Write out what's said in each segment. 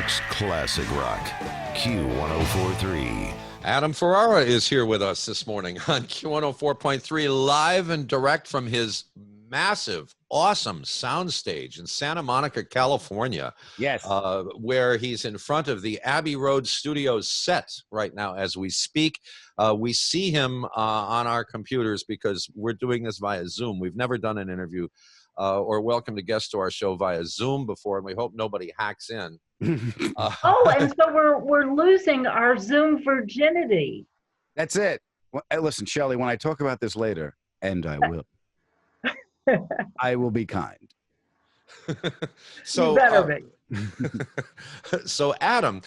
York's classic rock, Q1043. Adam Ferrara is here with us this morning on Q104.3, live and direct from his massive, awesome soundstage in Santa Monica, California. Yes. Where he's in front of the Abbey Road Studios set right now as we speak. We see him on our computers because we're doing this via Zoom. We've never done an interview or welcomed a guest to our show via Zoom before, and we hope nobody hacks in. And so we're losing our Zoom virginity. That's it. Well, hey, listen, Shelley, when I talk about this later, and I will, I will be kind. So, you better be. So, Adam,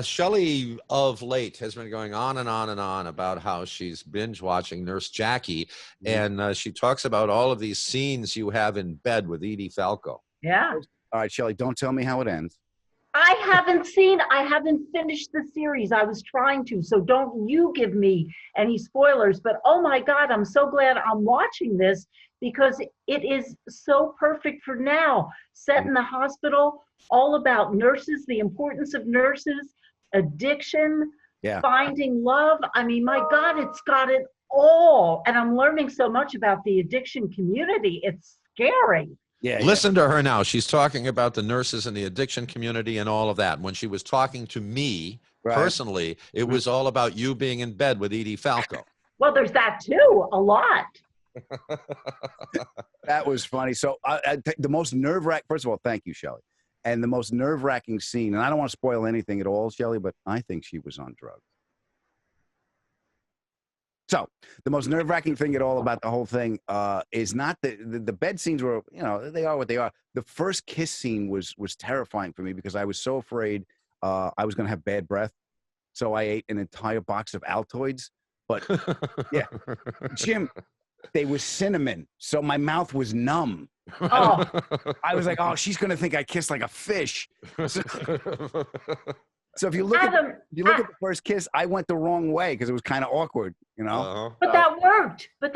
Shelley of late has been going on and on and on about how she's binge watching Nurse Jackie, and she talks about all of these scenes you have in bed with Edie Falco. Yeah. All right, Shelley, don't tell me how it ends. I haven't finished the series. I was trying to, so don't you give me any spoilers. But oh my God, I'm so glad I'm watching this because it is so perfect for now. Set in the hospital, all about nurses, the importance of nurses, addiction, finding love. I mean, my God, it's got it all. And I'm learning so much about the addiction community. It's scary. Yeah, Listen to her now. She's talking about the nurses and the addiction community and all of that. When she was talking to me personally, it was all about you being in bed with Edie Falco. Well, there's that too, a lot. That was funny. So the most nerve-wracking, first of all, thank you, Shelley. And the most nerve-wracking scene, and I don't want to spoil anything at all, Shelley, but I think she was on drugs. So the most nerve-wracking thing at all about the whole thing is not the bed scenes were, you know, they are what they are. The first kiss scene was terrifying for me because I was so afraid I was going to have bad breath. So I ate an entire box of Altoids. But yeah, Jim, they were cinnamon. So my mouth was numb. Oh. I was like, oh, she's going to think I kissed like a fish. So if you look Adam, at the first kiss, I went the wrong way because it was kind of awkward, you know. But that worked. But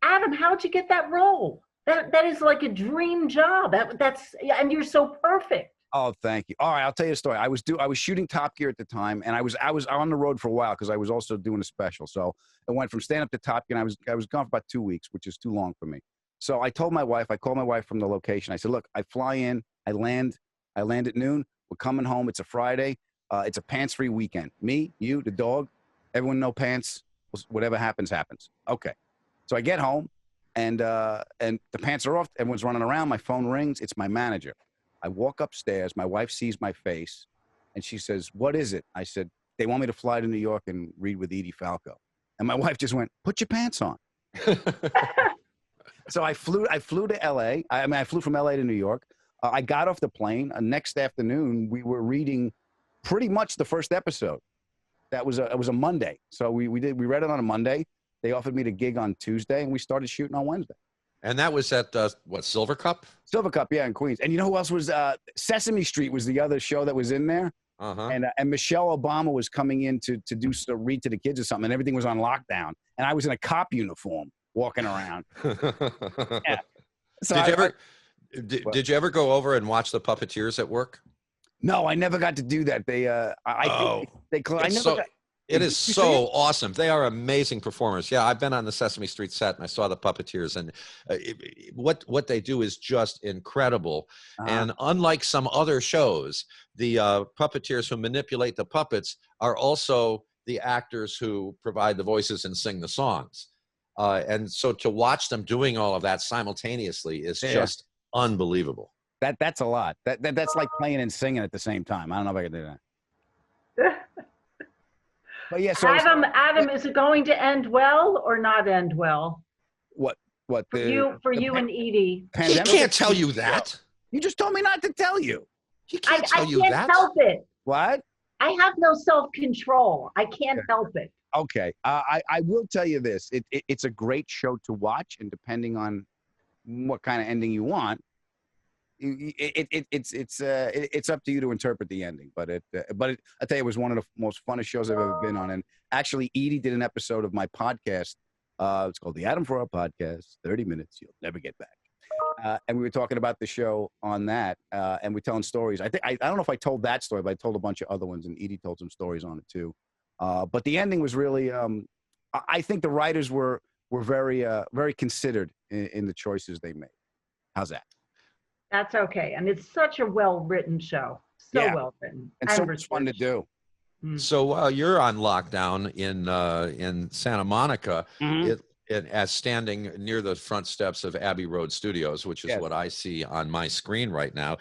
Adam, how'd you get that role? That is like a dream job. And you're so perfect. Oh, thank you. All right, I'll tell you a story. I was shooting Top Gear at the time, and I was on the road for a while because I was also doing a special. So I went from stand up to Top Gear, and I was gone for about 2 weeks, which is too long for me. So I called my wife from the location. I said, look, I fly in, I land at noon. We're coming home. It's a Friday. It's a pants-free weekend. Me, you, the dog, everyone no pants. Whatever happens, happens. Okay. So I get home, and the pants are off. Everyone's running around. My phone rings. It's my manager. I walk upstairs. My wife sees my face, and she says, "What is it?" I said, "They want me to fly to New York and read with Edie Falco." And my wife just went, "Put your pants on." So I flew to L.A. I flew from L.A. to New York. I got off the plane. Next afternoon, we were reading pretty much the first episode. It was a Monday, so we read it on a Monday. They offered me the gig on Tuesday, and we started shooting on Wednesday. And that was at Silver Cup? Silver Cup, yeah, in Queens. And you know who else was? Sesame Street was the other show that was in there. And Michelle Obama was coming in to read to the kids or something, and everything was on lockdown. And I was in a cop uniform walking around. Yeah. So Did you ever go over and watch the Puppeteers at work? No, I never got to do that. It is so awesome. They are amazing performers. Yeah, I've been on the Sesame Street set and I saw the Puppeteers, and what they do is just incredible. And unlike some other shows, the Puppeteers who manipulate the puppets are also the actors who provide the voices and sing the songs. And so to watch them doing all of that simultaneously is just unbelievable. That's a lot. That's like playing and singing at the same time. I don't know if I can do that. But yeah, so Adam, is it going to end well or not end well? What for you and Edie? He can't tell you that. You just told me not to tell you. He can't tell you that. I that. can't help it. What? I have no self-control. I can't help it. Okay. I will tell you this. It's a great show to watch, and depending on what kind of ending you want, it's up to you to interpret the ending. But I tell you, it was one of the most funnest shows I've ever been on. And actually, Edie did an episode of my podcast. It's called the Adam Ferrara Podcast. 30 minutes you'll never get back. And we were talking about the show on that, and we're telling stories. I don't know if I told that story, but I told a bunch of other ones, and Edie told some stories on it too. But the ending was really, I think the writers were very very considered in the choices they made. How's that? That's okay. And it's such a well-written show. So well written. And so much fun to do. So while you're on lockdown in Santa Monica, as standing near the front steps of Abbey Road Studios, which is what I see on my screen right now,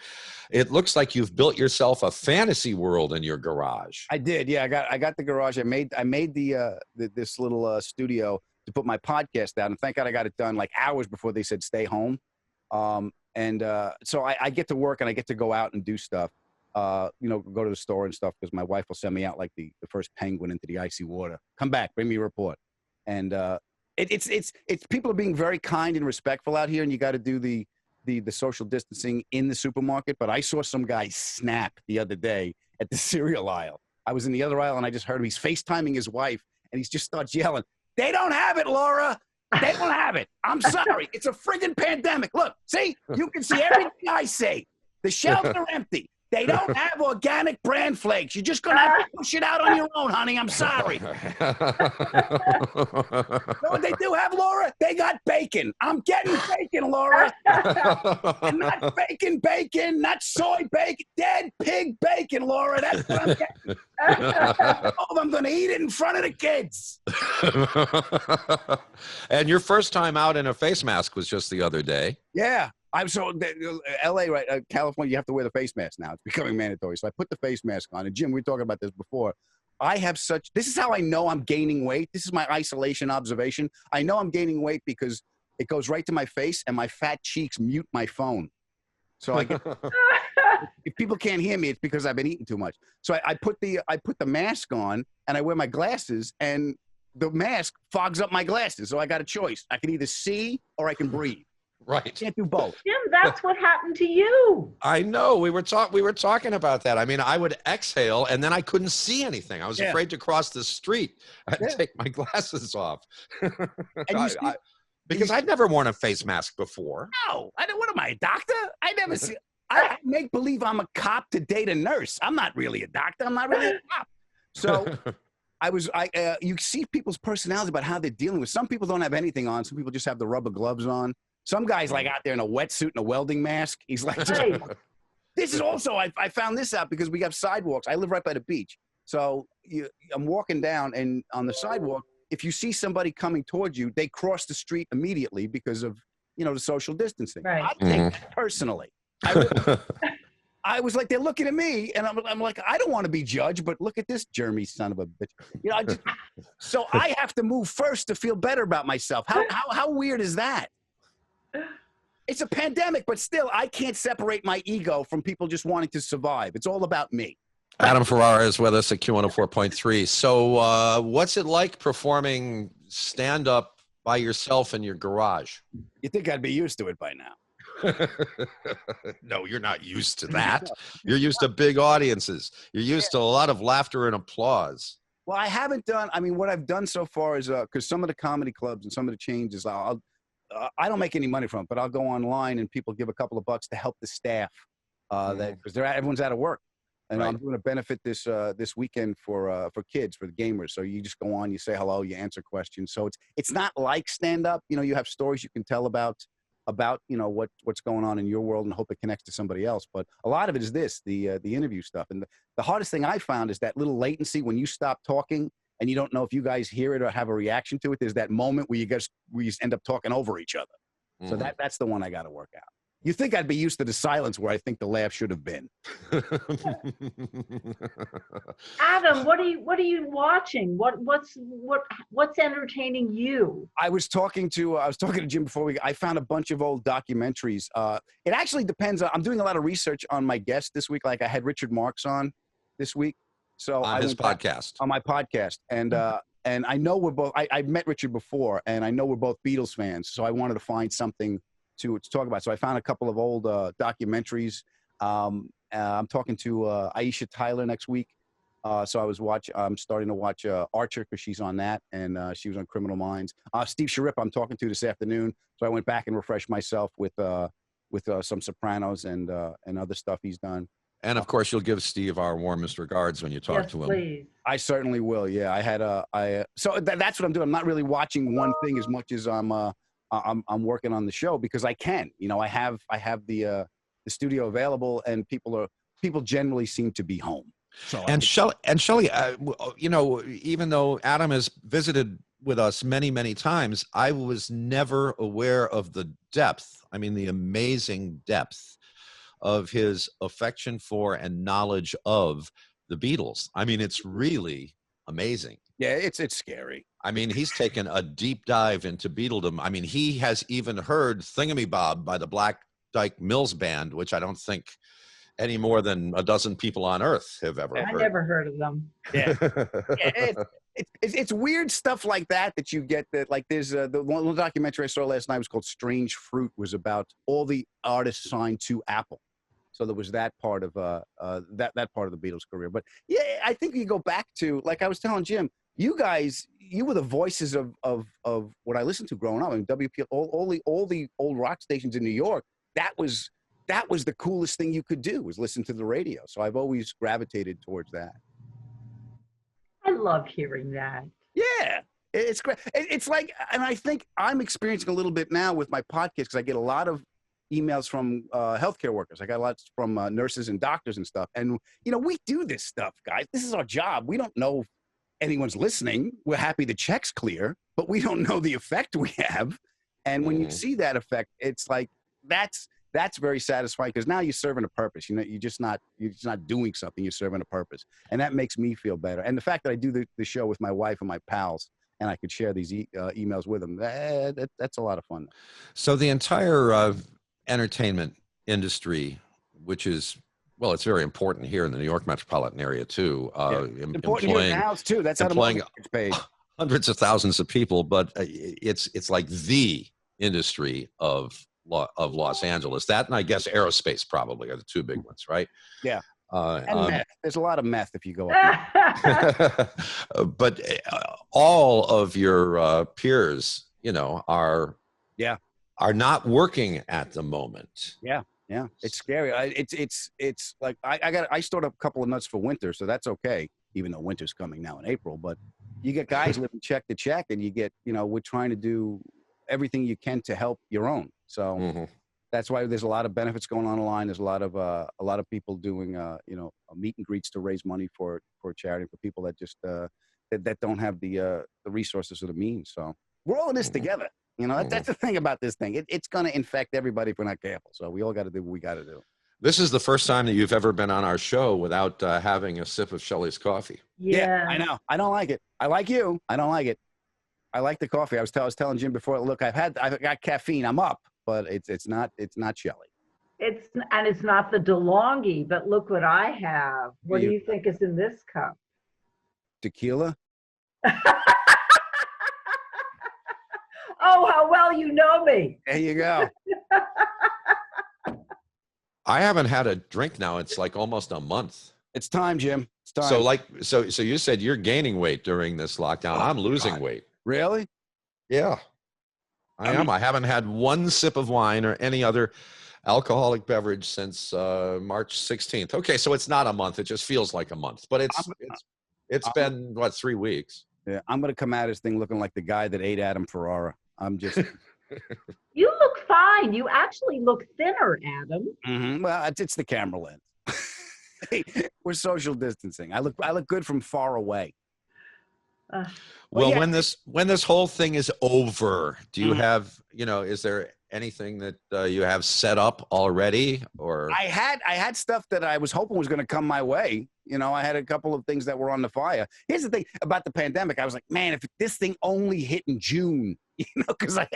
it looks like you've built yourself a fantasy world in your garage. I did, yeah. I got the garage. I made this little studio to put my podcast out, and thank God I got it done like hours before they said stay home. So I get to work and I get to go out and do stuff. Go to the store and stuff because my wife will send me out like the first penguin into the icy water. Come back, bring me a report. And it's people are being very kind and respectful out here, and you got to do the social distancing in the supermarket. But I saw some guy snap the other day at the cereal aisle. I was in the other aisle and I just heard him. He's FaceTiming his wife and he just starts yelling, "They don't have it, Laura. They don't have it. I'm sorry. It's a friggin' pandemic. Look, see, you can see everything I say. The shelves are empty. They don't have organic bran flakes. You're just going to have to push it out on your own, honey. I'm sorry." You know what they do have, Laura? They got bacon. I'm getting bacon, Laura. And not bacon, not soy bacon, dead pig bacon, Laura. That's what I'm getting. I'm going to eat it in front of the kids. And your first time out in a face mask was just the other day. Yeah. I'm so LA, right? California, you have to wear the face mask now. It's becoming mandatory. So I put the face mask on. And Jim, we were talking about this before. This is how I know I'm gaining weight. This is my isolation observation. I know I'm gaining weight because it goes right to my face and my fat cheeks mute my phone. So if people can't hear me, it's because I've been eating too much. So I put the mask on and I wear my glasses, and the mask fogs up my glasses. So I got a choice. I can either see or I can breathe. Right. You can't do both. Jim, that's what happened to you. I know. We were talking about that. I mean, I would exhale and then I couldn't see anything. I was afraid to cross the street and take my glasses off. Because I'd never worn a face mask before. No, what am I, a doctor? I never see. I make believe I'm a cop to date a nurse. I'm not really a doctor. I'm not really a cop. So you see people's personalities about how they're dealing with. Some people don't have anything on. Some people just have the rubber gloves on. Some guy's like out there in a wetsuit and a welding mask. He's like, this is also, I found this out because we have sidewalks. I live right by the beach. So I'm walking down, and on the sidewalk, if you see somebody coming towards you, they cross the street immediately because of, the social distancing. Right. I take that personally. I was like, they're looking at me, and I'm like, I don't want to be judged, but look at this germy son of a bitch. So I have to move first to feel better about myself. How weird is that? It's a pandemic, but still, I can't separate my ego from people just wanting to survive. It's all about me. Adam Ferrara is with us at Q104.3. So what's it like performing stand-up by yourself in your garage? You think I'd be used to it by now. No, you're not used to that. You're used to big audiences. You're used to a lot of laughter and applause. Well, I haven't done, what I've done so far is, because some of the comedy clubs and some of the changes, I don't make any money from it, but I'll go online and people give a couple of bucks to help the staff because everyone's out of work. And I'm doing a benefit this weekend for kids, for the gamers. So you just go on, you say hello, you answer questions. So it's not like stand up. You have stories you can tell about what's going on in your world and hope it connects to somebody else. But a lot of it is the interview stuff. And the hardest thing I found is that little latency when you stop talking and you don't know if you guys hear it or have a reaction to it. There's that moment where you end up talking over each other. So that's the one I got to work out. You think I'd be used to the silence where I think the laugh should have been. Adam, what are you watching? What's entertaining you? I was talking to Jim before I found a bunch of old documentaries. It actually depends. I'm doing a lot of research on my guest this week. Like I had Richard Marx on this week. So on his podcast. On my podcast. And I know we're both, I've met Richard before, and I know we're both Beatles fans. So I wanted to find something to talk about. So I found a couple of old documentaries. I'm talking to Aisha Tyler next week. So I'm starting to watch Archer because she's on that, and she was on Criminal Minds. Steve Sharip I'm talking to this afternoon. So I went back and refreshed myself with with some Sopranos and other stuff he's done. And of course, you'll give Steve our warmest regards when you talk Yes, to him. please. I certainly will. Yeah, I had so that's what I'm doing. I'm not really watching one thing as much as I'm working on the show because I can. You know, I have the studio available, and people generally seem to be home. So And Shelley, you know, even though Adam has visited with us many, many times, I was never aware of the depth. I mean, the amazing depth of his affection for and knowledge of the Beatles. I mean, it's really amazing. Yeah, it's scary. I mean, he's taken a deep dive into Beatledom. I mean, he has even heard Thingamabob by the Black Dyke Mills Band, which I don't think any more than a dozen people on earth have ever heard. I never heard of them. Yeah, it's weird stuff like that you get. That like there's the one documentary I saw last night was called Strange Fruit, was about all the artists signed to Apple. So there was that part of that part of the Beatles' career. But yeah, I think you go back to, like I was telling Jim, you guys, you were the voices of what I listened to growing up. I mean, WP, all the old rock stations in New York. That was the coolest thing you could do, was listen to the radio. So I've always gravitated towards that. I love hearing that. Yeah, it's great. It's like, and I think I'm experiencing a little bit now with my podcast because I get a lot of emails from healthcare workers. I got lots from nurses and doctors and stuff. And, you know, we do this stuff, guys. This is our job. We don't know if anyone's listening. We're happy the check's clear, but we don't know the effect we have. And when you see that effect, it's like, that's very satisfying because now you're serving a purpose. You know, you're just not doing something. You're serving a purpose. And that makes me feel better. And the fact that I do the show with my wife and my pals, and I could share these emails with them, that's a lot of fun. So the entire entertainment industry, which is, well, it's very important here in the New York metropolitan area too. Important here in the house too. That's employing paid. Hundreds of thousands of people, but it's like the industry of Los Angeles. That, and I guess aerospace probably are the two big ones, right? Yeah. And meth. There's a lot of meth if you go up there. But all of your peers, you know, are not working at the moment. Yeah, it's scary. It's like I stored up a couple of nuts for winter, so that's okay. Even though winter's coming now in April, but you get guys living check to check, and you get, you know, we're trying to do everything you can to help your own. So that's why there's a lot of benefits going on online. There's a lot of people doing you know, meet and greets to raise money for charity for people that just that don't have the resources or the means. So we're all in this together. You know, that's the thing about this thing. It's going to infect everybody if we're not careful. So we all got to do what we got to do. This is the first time that you've ever been on our show without having a sip of Shelley's coffee. Yeah, I know. I don't like it. I like you. I don't like it. I like the coffee. I was telling Jim before, look, I've got caffeine. I'm up, but it's not Shelley. It's not the DeLonghi, but look what I have. What do you think is in this cup? Tequila. Oh, how well you know me. There you go. I haven't had a drink now. It's like almost a month. It's time, Jim. It's time. So you said you're gaining weight during this lockdown. I'm losing weight. Really? Yeah, I am. I haven't had one sip of wine or any other alcoholic beverage since March 16th. Okay, so it's not a month. It just feels like a month, but it's been what, 3 weeks. Yeah, I'm gonna come at this thing looking like the guy that ate Adam Ferrara. I'm just. You look fine. You actually look thinner, Adam. Well, it's the camera lens. Hey, we're social distancing. I look good from far away. Well, when this whole thing is over, do you have, you know, is there anything that you have set up already? Or I had stuff that I was hoping was going to come my way. You know, I had a couple of things that were on the fire. Here's the thing about the pandemic. I was like, man, if this thing only hit in June, you know, because I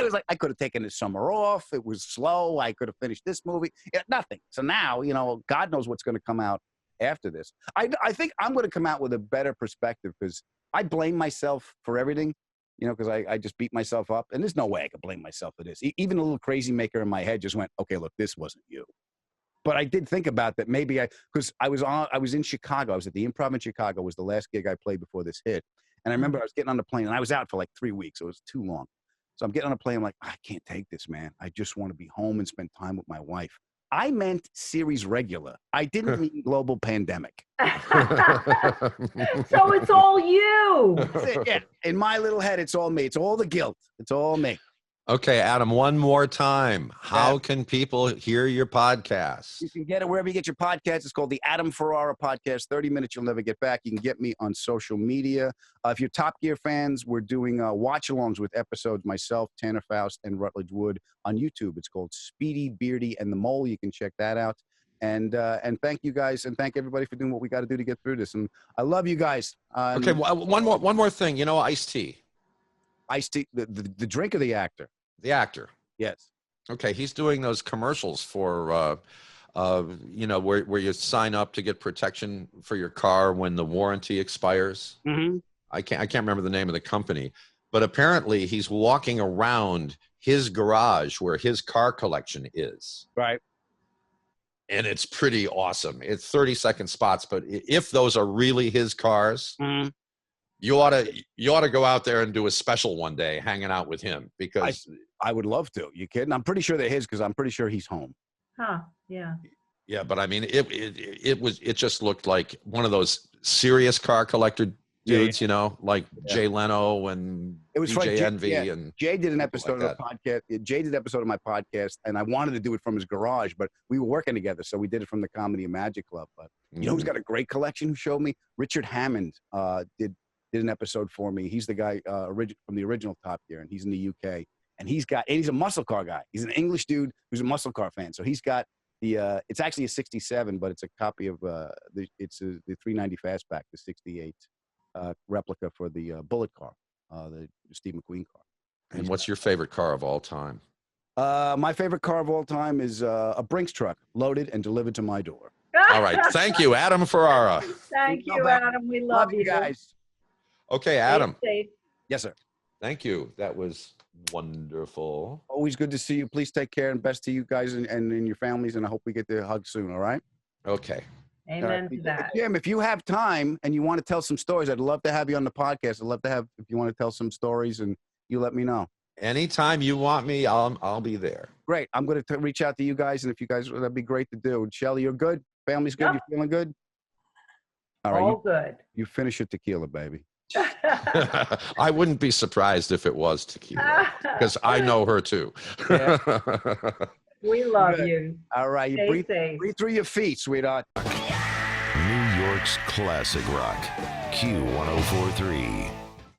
was like, I could have taken the summer off. It was slow. I could have finished this movie. Nothing. So now, you know, God knows what's going to come out after this. I think I'm going to come out with a better perspective because I blame myself for everything, you know, because I just beat myself up. And there's no way I could blame myself for this. Even a little crazy maker in my head just went, okay, look, this wasn't you. But I did think about that. Maybe because I was in Chicago. I was at the Improv in Chicago. Was the last gig I played before this hit. And I remember I was getting on the plane and I was out for like 3 weeks. It was too long. So I'm getting on a plane. I'm like, I can't take this, man. I just want to be home and spend time with my wife. I meant series regular. I didn't mean global pandemic. So it's all you. That's it, yeah. In my little head, it's all me. It's all the guilt. It's all me. Okay, Adam, one more time. How can people hear your podcast? You can get it wherever you get your podcast. It's called the Adam Ferrara Podcast. 30 minutes, you'll never get back. You can get me on social media. If you're Top Gear fans, we're doing watch-alongs with episodes, myself, Tanner Faust, and Rutledge Wood on YouTube. It's called Speedy, Beardy, and the Mole. You can check that out. And thank you guys, and thank everybody for doing what we got to do to get through this. And I love you guys. Okay, one more thing. You know, Ice-T. Ice-T, the drink or the actor? The actor. Yes. Okay, he's doing those commercials for, you know, where you sign up to get protection for your car when the warranty expires. Mm-hmm. I can't remember the name of the company, but apparently he's walking around his garage where his car collection is. Right. And it's pretty awesome. It's 30-second spots, but if those are really his cars, mm-hmm. you ought to go out there and do a special one day hanging out with him, because I would love to. You kidding? I'm pretty sure they're his, because I'm pretty sure he's home. Huh? Yeah. Yeah, but I mean, it just looked like one of those serious car collector dudes, you know, like Jay Leno and it was DJ Envy. And Jay did an episode of the podcast. Jay did an episode of my podcast, and I wanted to do it from his garage, but we were working together, so we did it from the Comedy and Magic Club. But you know who's got a great collection? Who showed me? Richard Hammond did an episode for me. He's the guy from the original Top Gear, and he's in the UK. And he's a muscle car guy. He's an English dude who's a muscle car fan. So he's got it's actually a 67, but it's a copy of the 390 Fastback, the 68 replica for the Bullet car, the Steve McQueen car. And what's your favorite car of all time? My favorite car of all time is a Brinks truck, loaded and delivered to my door. All right. Thank you, Adam Ferrara. Thank you, Adam. We love you guys. Okay, Adam. Stay safe. Yes, sir. Thank you. That was wonderful. Always good to see you. Please take care, and best to you guys and your families. And I hope we get to hug soon. All right. Okay. Amen to that. Jim, if you have time and you want to tell some stories, I'd love to have you on the podcast. I'd love to have, if you want to tell some stories, and you let me know. Anytime you want me, I'll be there. Great. I'm going to reach out to you guys, and if you guys, that'd be great to do. Shelly, you're good? Family's good? Yep. You feeling good? All right. All good. You finish your tequila, baby. I wouldn't be surprised if it was tequila, because I know her too. Yeah. We love you. All right. You breathe through your feet, sweetheart. New York's classic rock, Q1043.